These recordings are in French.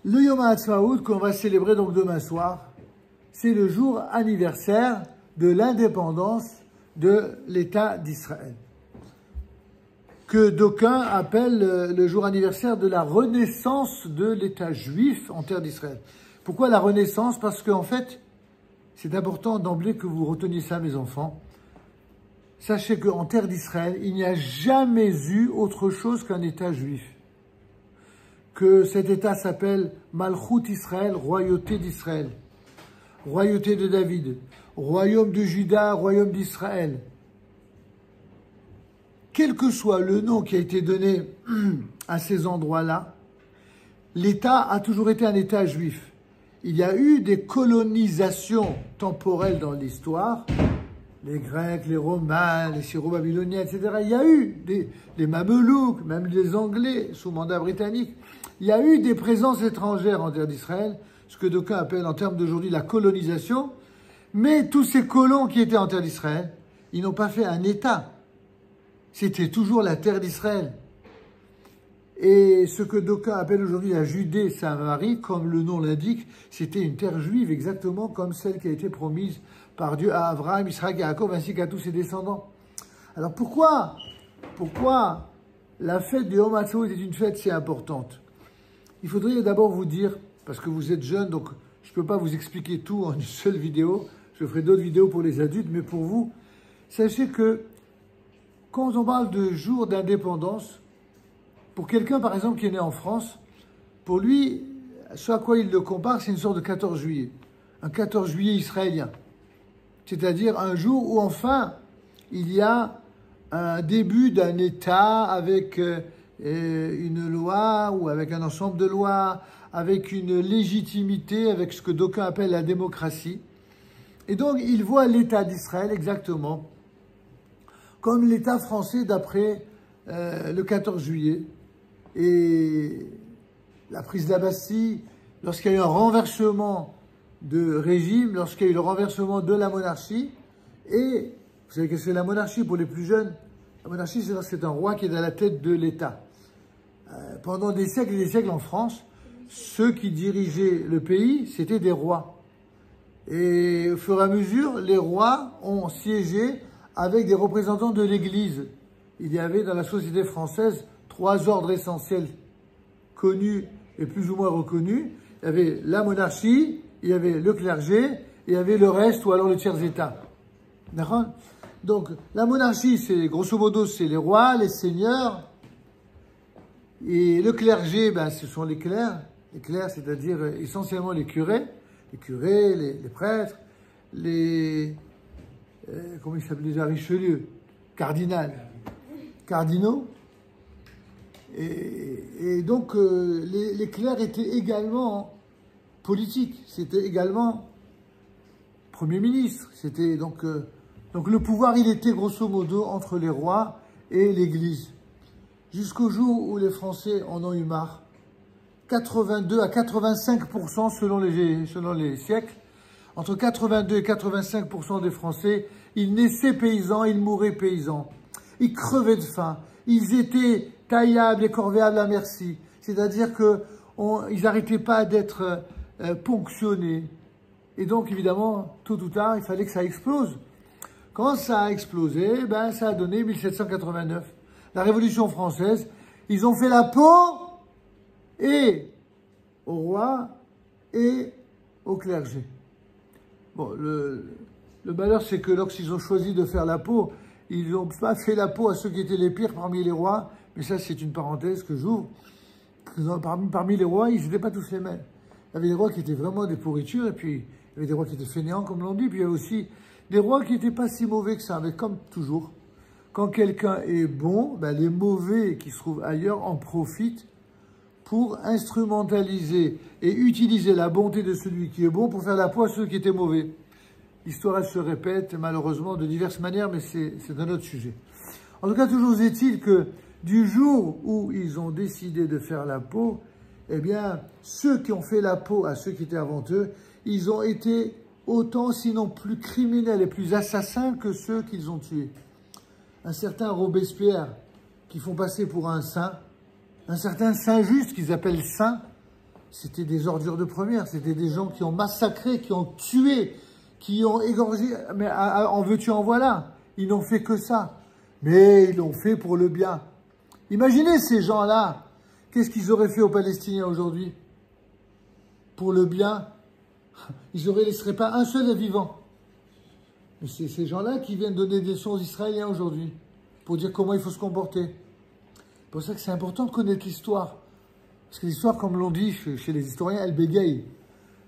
Le Yom HaAtzmaut qu'on va célébrer donc demain soir, c'est le jour anniversaire de l'indépendance de l'État d'Israël, que d'aucuns appellent le jour anniversaire de la renaissance de l'État juif en terre d'Israël. Pourquoi la renaissance? Parce qu'en fait, c'est important d'emblée que vous reteniez ça, mes enfants. Sachez qu'en terre d'Israël, il n'y a jamais eu autre chose qu'un État juif. Que cet État s'appelle Malchut Israël, royauté d'Israël, royauté de David, royaume de Juda, royaume d'Israël. Quel que soit le nom qui a été donné à ces endroits-là, l'État a toujours été un État juif. Il y a eu des colonisations temporelles dans l'histoire, les Grecs, les Romains, les Syro-Babyloniens, etc. Il y a eu des Mamelouks, même les Anglais sous mandat britannique. Il y a eu des présences étrangères en terre d'Israël, ce que d'aucuns appellent en termes d'aujourd'hui la colonisation. Mais tous ces colons qui étaient en terre d'Israël, ils n'ont pas fait un État. C'était toujours la terre d'Israël. Et ce que d'aucuns appellent aujourd'hui la Judée-Samarie, comme le nom l'indique, c'était une terre juive exactement comme celle qui a été promise par Dieu à Abraham, Israël et Jacob, ainsi qu'à tous ses descendants. Alors pourquoi la fête du Yom HaAtzmaut est une fête si importante? Il faudrait d'abord vous dire, parce que vous êtes jeunes, donc je ne peux pas vous expliquer tout en une seule vidéo, je ferai d'autres vidéos pour les adultes, mais pour vous, sachez que quand on parle de jour d'indépendance, pour quelqu'un par exemple qui est né en France, pour lui, ce à quoi il le compare, c'est une sorte de 14 juillet, un 14 juillet israélien. C'est-à-dire un jour où enfin il y a un début d'un État avec une loi ou avec un ensemble de lois, avec une légitimité, avec ce que d'aucuns appellent la démocratie. Et donc il voit l'État d'Israël exactement comme l'État français d'après le 14 juillet. Et la prise de la Bastille, lorsqu'il y a eu un renversement de régime, lorsqu'il y a eu le renversement de la monarchie. Et vous savez qu'est-ce que c'est la monarchie pour les plus jeunes? La monarchie, c'est un roi qui est à la tête de l'État. Pendant des siècles et des siècles en France, ceux qui dirigeaient le pays, c'était des rois. Et au fur et à mesure, les rois ont siégé avec des représentants de l'Église. Il y avait dans la société française 3 ordres essentiels connus et plus ou moins reconnus. Il y avait la monarchie, il y avait le clergé, et il y avait le reste, ou alors le tiers-état. D'accord? Donc, la monarchie, c'est grosso modo, c'est les rois, les seigneurs, et le clergé, ben, ce sont les clercs, c'est-à-dire essentiellement les curés, les prêtres, comment ils s'appellent déjà, Richelieu, cardinaux. Et donc, les clercs étaient également politiques, c'était également Premier ministre. C'était donc le pouvoir, il était grosso modo entre les rois et l'Église. Jusqu'au jour où les Français en ont eu marre. 82 à 85% selon les siècles. Entre 82 et 85% des Français, ils naissaient paysans, ils mouraient paysans. Ils crevaient de faim. Ils étaient taillables et corvéables à merci. C'est-à-dire qu'ils n'arrêtaient pas d'être ponctionnés. Et donc, évidemment, tôt ou tard, il fallait que ça explose. Quand ça a explosé, ben, ça a donné 1789. La Révolution française, ils ont fait la peau et au roi et au clergé. Bon, le malheur, c'est que lorsqu'ils ont choisi de faire la peau, ils n'ont pas fait la peau à ceux qui étaient les pires parmi les rois. Mais ça, c'est une parenthèse que j'ouvre. Parmi les rois, ils n'étaient pas tous les mêmes. Il y avait des rois qui étaient vraiment des pourritures, et puis il y avait des rois qui étaient fainéants, comme l'on dit, puis il y avait aussi des rois qui n'étaient pas si mauvais que ça. Mais comme toujours, quand quelqu'un est bon, ben les mauvais qui se trouvent ailleurs en profitent pour instrumentaliser et utiliser la bonté de celui qui est bon pour faire la peau à ceux qui étaient mauvais. L'histoire, elle se répète malheureusement de diverses manières, mais c'est un autre sujet. En tout cas, toujours est-il que du jour où ils ont décidé de faire la peau, eh bien, ceux qui ont fait la peau à ceux qui étaient avant eux, ils ont été autant, sinon plus criminels et plus assassins que ceux qu'ils ont tués. Un certain Robespierre, qui font passer pour un saint, un certain Saint-Just qu'ils appellent saint, c'était des ordures de première, c'était des gens qui ont massacré, qui ont tué, qui ont égorgé, mais en veux-tu, en voilà. Ils n'ont fait que ça, mais ils l'ont fait pour le bien. Imaginez ces gens-là, qu'est-ce qu'ils auraient fait aux Palestiniens aujourd'hui? Pour le bien, ils ne laisseraient pas un seul vivant. Mais c'est ces gens-là qui viennent donner des leçons aux Israéliens aujourd'hui, pour dire comment il faut se comporter. C'est pour ça que c'est important de connaître l'histoire. Parce que l'histoire, comme l'on dit chez les historiens, elle bégaye.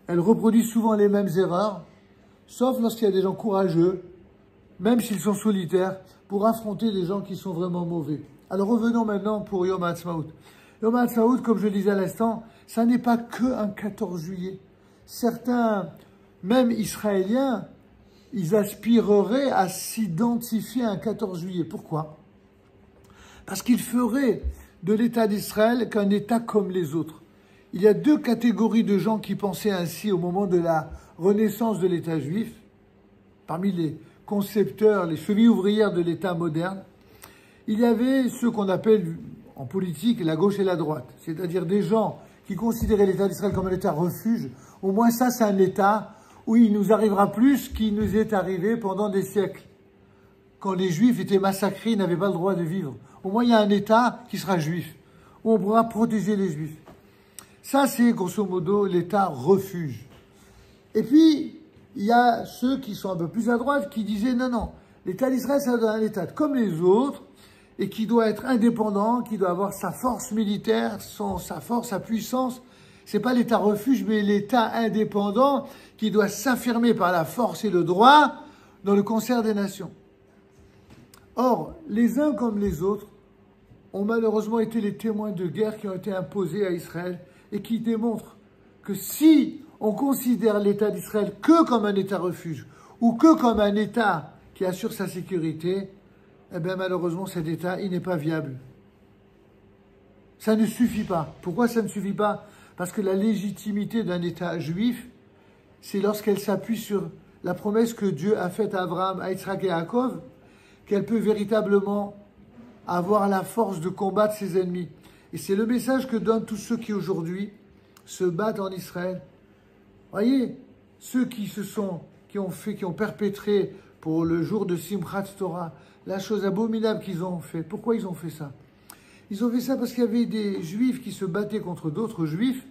Elle reproduit souvent les mêmes erreurs, sauf lorsqu'il y a des gens courageux, même s'ils sont solitaires, pour affronter des gens qui sont vraiment mauvais. Alors revenons maintenant pour Yom HaAtzmaut. Yom HaAtzmaut, comme je le disais à l'instant, ça n'est pas qu'un 14 juillet. Certains, même israéliens, ils aspireraient à s'identifier à un 14 juillet. Pourquoi? Parce qu'ils feraient de l'État d'Israël qu'un État comme les autres. Il y a deux catégories de gens qui pensaient ainsi au moment de la renaissance de l'État juif, parmi les concepteurs, les chevilles ouvrières de l'État moderne. Il y avait ceux qu'on appelle en politique la gauche et la droite, c'est-à-dire des gens qui considéraient l'État d'Israël comme un État refuge. Au moins ça, c'est un État où il nous arrivera plus ce qui nous est arrivé pendant des siècles. Quand les Juifs étaient massacrés, ils n'avaient pas le droit de vivre. Au moins, il y a un État qui sera juif, où on pourra protéger les Juifs. Ça, c'est grosso modo l'État refuge. Et puis, il y a ceux qui sont un peu plus à droite qui disaient non, non, l'État d'Israël, c'est un État comme les autres, et qui doit être indépendant, qui doit avoir sa force militaire, sa force, sa puissance. C'est pas l'État refuge, mais l'État indépendant qui doit s'affirmer par la force et le droit dans le concert des nations. Or, les uns comme les autres ont malheureusement été les témoins de guerres qui ont été imposées à Israël et qui démontrent que si on considère l'État d'Israël que comme un État refuge ou que comme un État qui assure sa sécurité, eh bien malheureusement cet État, il n'est pas viable. Ça ne suffit pas. Pourquoi ça ne suffit pas? Parce que la légitimité d'un État juif, c'est lorsqu'elle s'appuie sur la promesse que Dieu a faite à Abraham, à Yitzhak et à Yaakov, qu'elle peut véritablement avoir la force de combattre ses ennemis. Et c'est le message que donnent tous ceux qui aujourd'hui se battent en Israël. Voyez, ceux qui ont perpétré pour le jour de Simchat Torah, la chose abominable qu'ils ont fait. Pourquoi ils ont fait ça? Ils ont fait ça parce qu'il y avait des Juifs qui se battaient contre d'autres Juifs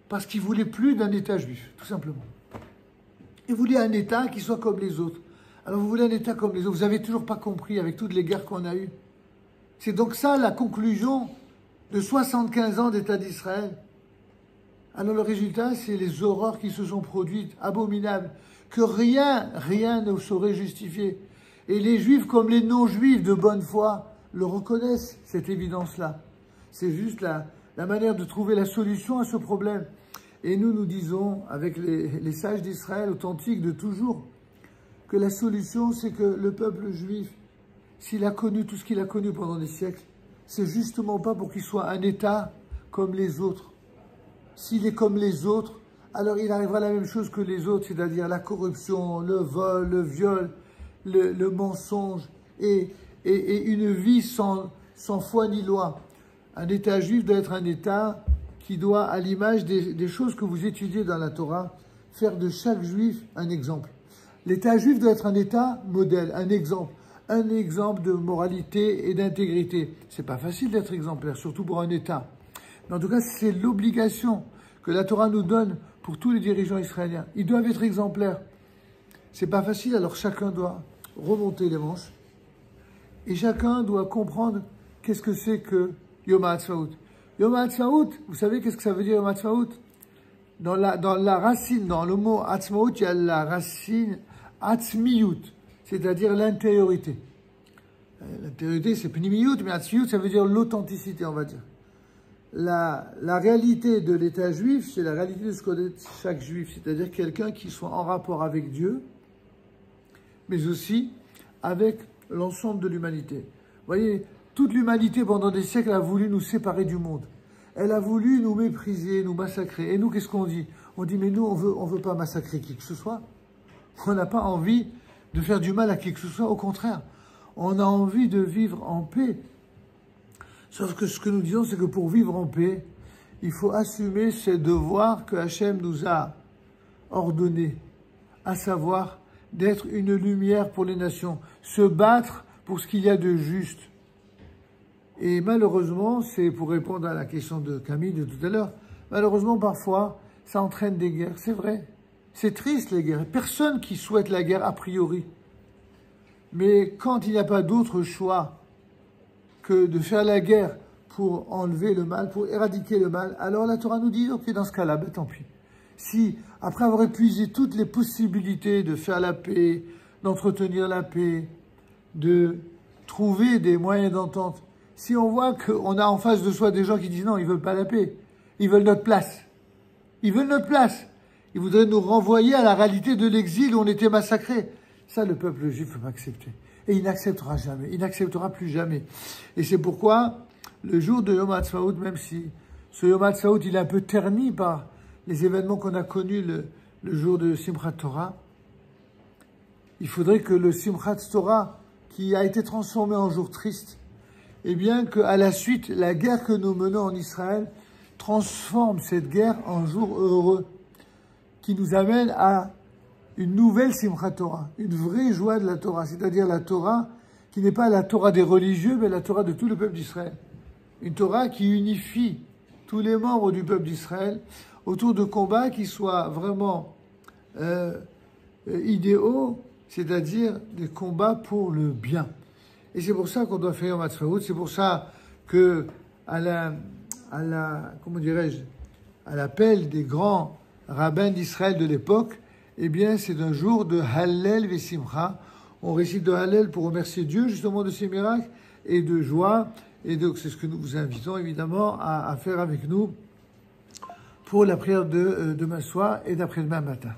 parce qu'ils ne voulaient plus d'un État juif, tout simplement. Ils voulaient un État qui soit comme les autres. Alors vous voulez un État comme les autres, vous n'avez toujours pas compris avec toutes les guerres qu'on a eues. C'est donc ça la conclusion de 75 ans d'État d'Israël. Alors le résultat, c'est les horreurs qui se sont produites, abominables, que rien ne saurait justifier. Et les Juifs comme les non-Juifs de bonne foi le reconnaissent, cette évidence-là. C'est juste la manière de trouver la solution à ce problème. Et nous disons, avec les sages d'Israël authentiques de toujours, que la solution, c'est que le peuple juif, s'il a connu tout ce qu'il a connu pendant des siècles, c'est justement pas pour qu'il soit un État comme les autres. S'il est comme les autres, alors il arrivera la même chose que les autres, c'est-à-dire la corruption, le vol, le viol, le mensonge et une vie sans foi ni loi. Un État juif doit être un État qui doit, à l'image des choses que vous étudiez dans la Torah, faire de chaque juif un exemple. L'État juif doit être un État modèle, un exemple de moralité et d'intégrité. C'est pas facile d'être exemplaire, surtout pour un État. Mais en tout cas, c'est l'obligation que la Torah nous donne pour tous les dirigeants israéliens. Ils doivent être exemplaires. C'est pas facile, alors chacun doit remonter les manches. Et chacun doit comprendre qu'est-ce que c'est que Yom HaAtzmaut. Yom HaAtzmaut, vous savez qu'est-ce que ça veut dire Yom HaAtzmaut? Dans la racine, dans le mot Atzmaut, il y a la racine Atzmiyut, c'est-à-dire l'intériorité. L'intériorité, c'est Pnimiyut, mais Atzmiyut, ça veut dire l'authenticité, on va dire. La réalité de l'État juif, c'est la réalité de ce qu'est chaque juif, c'est-à-dire quelqu'un qui soit en rapport avec Dieu, mais aussi avec l'ensemble de l'humanité. Vous voyez, toute l'humanité pendant des siècles a voulu nous séparer du monde. Elle a voulu nous mépriser, nous massacrer. Et nous, qu'est-ce qu'on dit? On dit, mais nous, on veut pas massacrer qui que ce soit. On n'a pas envie de faire du mal à qui que ce soit. Au contraire, on a envie de vivre en paix. Sauf que ce que nous disons, c'est que pour vivre en paix, il faut assumer ce devoir que Hachem nous a ordonné, à savoir d'être une lumière pour les nations, se battre pour ce qu'il y a de juste. Et malheureusement, c'est pour répondre à la question de Camille de tout à l'heure, malheureusement parfois, ça entraîne des guerres, c'est vrai. C'est triste les guerres, personne qui souhaite la guerre a priori. Mais quand il n'y a pas d'autre choix que de faire la guerre pour enlever le mal, pour éradiquer le mal, alors la Torah nous dit, ok, dans ce cas-là, ben tant pis. Si, après avoir épuisé toutes les possibilités de faire la paix, d'entretenir la paix, de trouver des moyens d'entente, si on voit qu'on a en face de soi des gens qui disent non, ils veulent pas la paix, ils veulent notre place. Ils veulent notre place. Ils voudraient nous renvoyer à la réalité de l'exil où on était massacrés. Ça, le peuple juif ne peut pas accepter. Et il n'acceptera jamais. Il n'acceptera plus jamais. Et c'est pourquoi, le jour de Yom HaTzmaut, même si ce Yom HaTzmaut, il est un peu terni par les événements qu'on a connus le jour de Simchat Torah, il faudrait que le Simchat Torah, qui a été transformé en jour triste, eh bien qu'à la suite, la guerre que nous menons en Israël transforme cette guerre en jour heureux, qui nous amène à une nouvelle Simchat Torah, une vraie joie de la Torah, c'est-à-dire la Torah qui n'est pas la Torah des religieux, mais la Torah de tout le peuple d'Israël. Une Torah qui unifie tous les membres du peuple d'Israël autour de combats qui soient vraiment idéaux, c'est-à-dire des combats pour le bien. Et c'est pour ça qu'on doit faire Yom HaTzmaut, c'est pour ça que comment dirais-je, à l'appel des grands rabbins d'Israël de l'époque, eh bien, c'est un jour de Hallel Vesimcha. On récite de Hallel pour remercier Dieu, justement, de ses miracles, et de joie. Et donc, c'est ce que nous vous invitons, évidemment, à faire avec nous pour la prière de demain soir et d'après-demain matin.